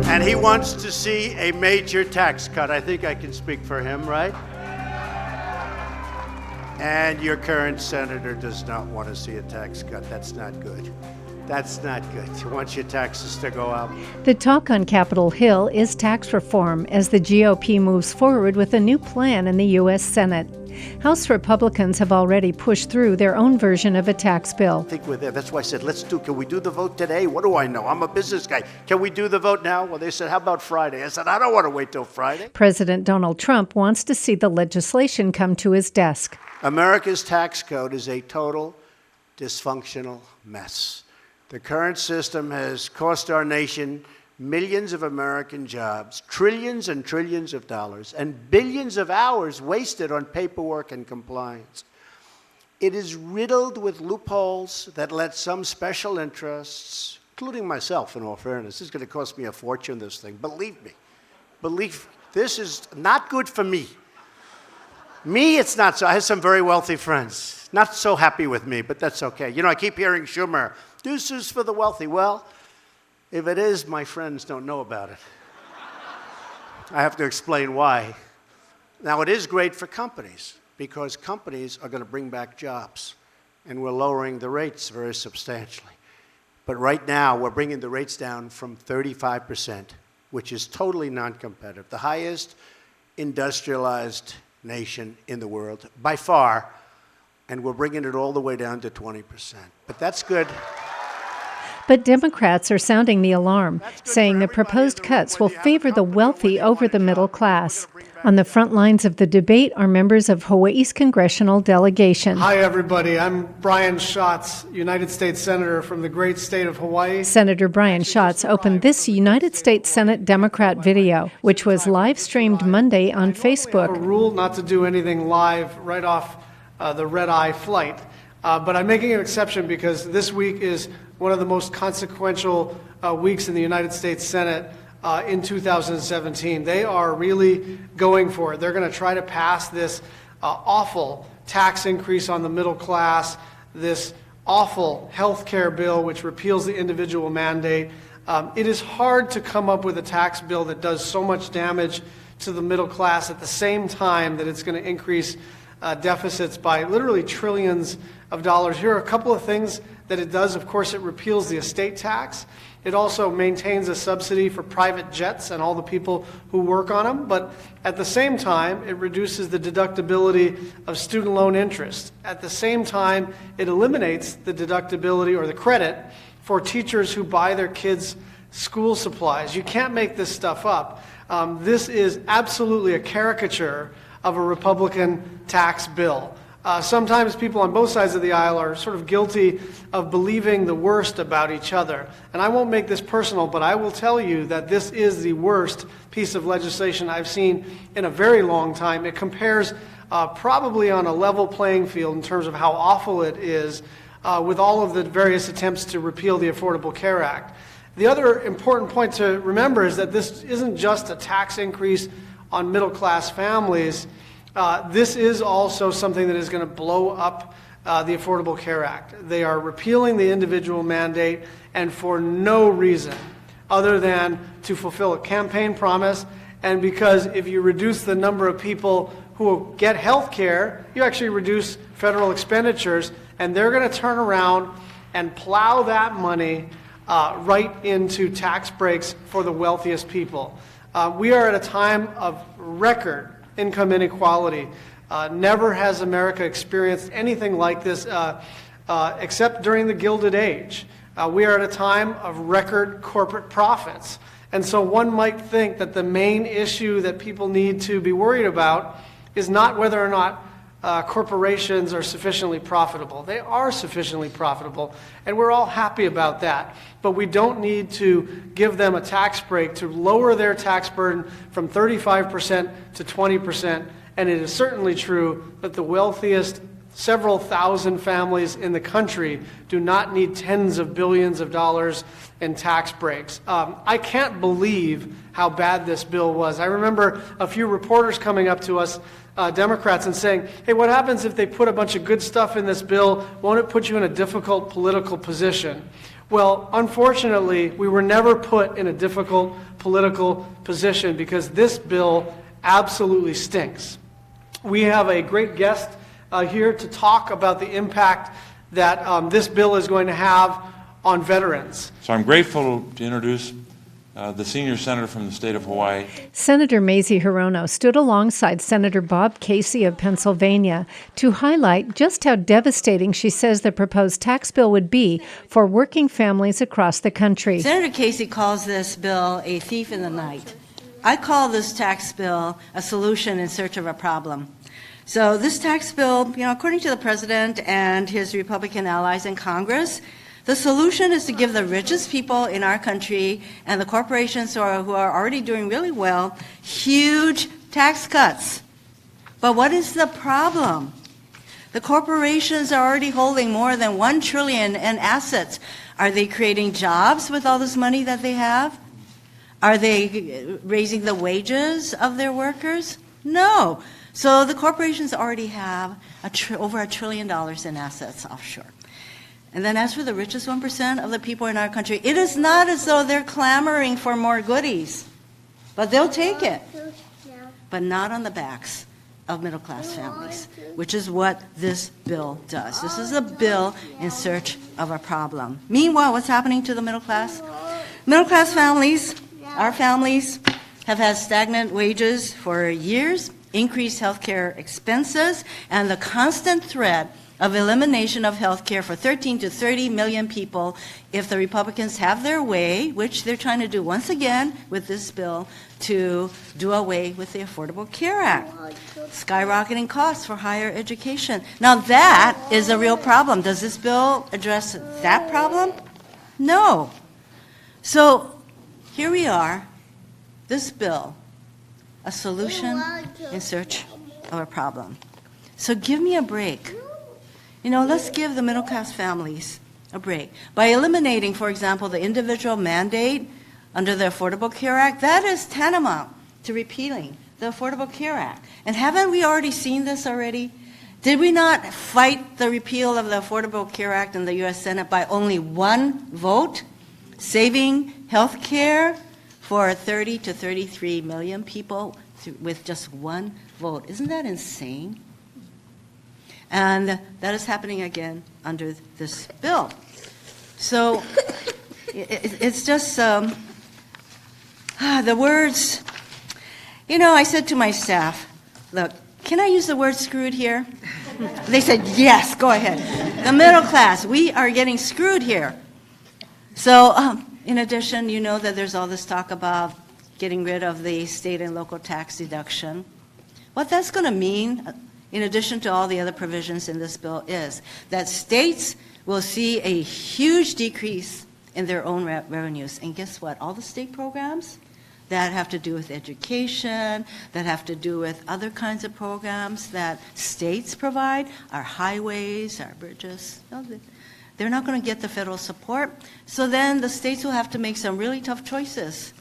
And he wants to see a major tax cut. I think I can speak for him, right? And your current senator does not want to see a tax cut. That's not good. That's not good. He wants your taxes to go up. The talk on Capitol Hill is tax reform as the GOP moves forward with a new plan in the U.S. Senate. House Republicans have already pushed through their own version of a tax bill. I think we're there. That's why I said, can we do the vote today? What do I know? I'm a business guy. Can we do the vote now? Well, they said, how about Friday? I said, I don't want to wait till Friday. President Donald Trump wants to see the legislation come to his desk. America's tax code is a total dysfunctional mess. The current system has cost our nation millions of American jobs, trillions and trillions of dollars, and billions of hours wasted on paperwork and compliance. It is riddled with loopholes that let some special interests, including myself, in all fairness, this is going to cost me a fortune, this thing. Believe me. This is not good for me. Me, it's not so. I have some very wealthy friends. Not so happy with me, but that's okay. You know, I keep hearing Schumer, deuces for the wealthy. Well, if it is, my friends don't know about it. I have to explain why. Now, it is great for companies because companies are going to bring back jobs, and we're lowering the rates very substantially. But right now, we're bringing the rates down from 35%, which is totally non-competitive, the highest industrialized nation in the world by far, and we're bringing it all the way down to 20%. But that's good. But Democrats are sounding the alarm, saying the proposed cuts will favor the wealthy over the middle class. On the front lines of the debate are members of Hawaii's congressional delegation. Hi, everybody. I'm Brian Schatz, United States Senator from the great state of Hawaii. Senator Brian Schatz opened this United States Senate Democrat video, which was live-streamed Monday on Facebook. I have a rule not to do anything live right off the red-eye flight. But I'm making an exception because this week is one of the most consequential weeks in the United States Senate in 2017. They are really going for it. They're going to try to pass this awful tax increase on the middle class, this awful health care bill which repeals the individual mandate. It is hard to come up with a tax bill that does so much damage to the middle class at the same time that it's going to increase deficits by literally trillions of dollars. Here are a couple of things that it does. Of course, it repeals the estate tax. It also maintains a subsidy for private jets and all the people who work on them. But at the same time, it reduces the deductibility of student loan interest. At the same time, it eliminates the deductibility or the credit for teachers who buy their kids school supplies. You can't make this stuff up. This is absolutely a caricature of a Republican tax bill. Sometimes people on both sides of the aisle are sort of guilty of believing the worst about each other. And I won't make this personal, but I will tell you that this is the worst piece of legislation I've seen in a very long time. It compares probably on a level playing field in terms of how awful it is with all of the various attempts to repeal the Affordable Care Act. The other important point to remember is that this isn't just a tax increase on middle-class families. This is also something that is going to blow up the Affordable Care Act. They are repealing the individual mandate, and for no reason other than to fulfill a campaign promise, and because if you reduce the number of people who get health care, you actually reduce federal expenditures, and they're going to turn around and plow that money right into tax breaks for the wealthiest people. We are at a time of record income inequality. Never has America experienced anything like this except during the Gilded Age. We are at a time of record corporate profits. And so one might think that the main issue that people need to be worried about is not whether or not corporations are sufficiently profitable. They are sufficiently profitable, and we're all happy about that. But we don't need to give them a tax break to lower their tax burden from 35% to 20%. And it is certainly true that the wealthiest several thousand families in the country do not need tens of billions of dollars in tax breaks. I can't believe how bad this bill was. I remember a few reporters coming up to us Democrats and saying, hey, what happens if they put a bunch of good stuff in this bill? Won't it put you in a difficult political position? Well, unfortunately, we were never put in a difficult political position because this bill absolutely stinks. We have a great guest here to talk about the impact that this bill is going to have on veterans. So I'm grateful to introduce the senior senator from the state of Hawaii. Senator Mazie Hirono stood alongside Senator Bob Casey of Pennsylvania to highlight just how devastating she says the proposed tax bill would be for working families across the country. Senator Casey calls this bill a thief in the night. I call this tax bill a solution in search of a problem. So this tax bill, according to the president and his Republican allies in Congress, the solution is to give the richest people in our country and the corporations who are already doing really well huge tax cuts. But what is the problem? The corporations are already holding more than $1 trillion in assets. Are they creating jobs with all this money that they have? Are they raising the wages of their workers? No. So the corporations already have over $1 trillion in assets offshore. And then as for the richest 1% of the people in our country, it is not as though they're clamoring for more goodies, but they'll take it, but not on the backs of middle-class families, which is what this bill does. This is a bill in search of a problem. Meanwhile, what's happening to the middle class? Middle-class families, our families, have had stagnant wages for years, increased healthcare expenses, and the constant threat of elimination of health care for 13 to 30 million people if the Republicans have their way, which they're trying to do once again with this bill, to do away with the Affordable Care Act. Skyrocketing costs for higher education. Now that is a real problem. Does this bill address that problem? No. So here we are, this bill, a solution in search of a problem. So give me a break. Let's give the middle-class families a break. By eliminating, for example, the individual mandate under the Affordable Care Act, that is tantamount to repealing the Affordable Care Act. And haven't we already seen this already? Did we not fight the repeal of the Affordable Care Act in the U.S. Senate by only one vote, saving health care for 30 to 33 million people with just one vote? Isn't that insane? And that is happening again under this bill. So it's just the words. I said to my staff, look, can I use the word screwed here? They said, yes, go ahead. The middle class, we are getting screwed here. So in addition, you know that there's all this talk about getting rid of the state and local tax deduction. What that's going to mean, in addition to all the other provisions in this bill, is that states will see a huge decrease in their own revenues. And guess what? All the state programs that have to do with education, that have to do with other kinds of programs that states provide, our highways, our bridges, they're not going to get the federal support. So then the states will have to make some really tough choices.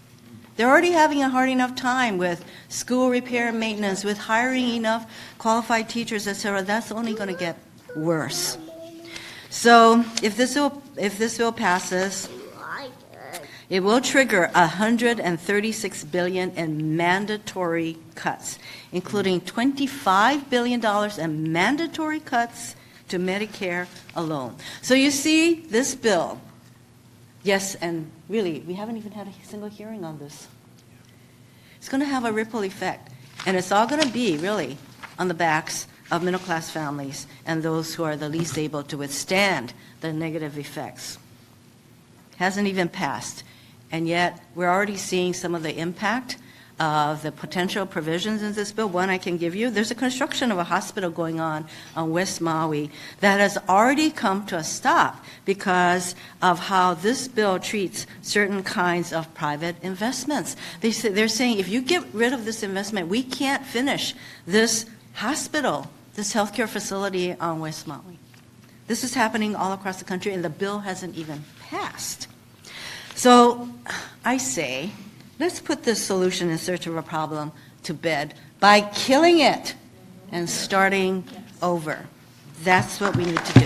They're already having a hard enough time with school repair and maintenance, with hiring enough qualified teachers, etc. That's only going to get worse. So if this bill passes, it will trigger $136 billion in mandatory cuts, including $25 billion in mandatory cuts to Medicare alone. So you see, this bill, yes, and really, we haven't even had a single hearing on this. It's going to have a ripple effect, and it's all going to be, really, on the backs of middle-class families and those who are the least able to withstand the negative effects. Hasn't even passed, and yet we're already seeing some of the impact of the potential provisions in this bill. One I can give you, there's a construction of a hospital going on West Maui that has already come to a stop because of how this bill treats certain kinds of private investments. They're saying if you get rid of this investment, we can't finish this hospital, this healthcare facility on West Maui. This is happening all across the country, and the bill hasn't even passed. So I say, let's put this solution in search of a problem to bed by killing it and starting over. That's what we need to do.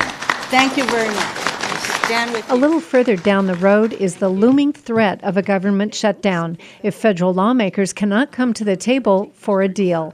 Thank you very much. I stand with you. A little further down the road is the looming threat of a government shutdown if federal lawmakers cannot come to the table for a deal.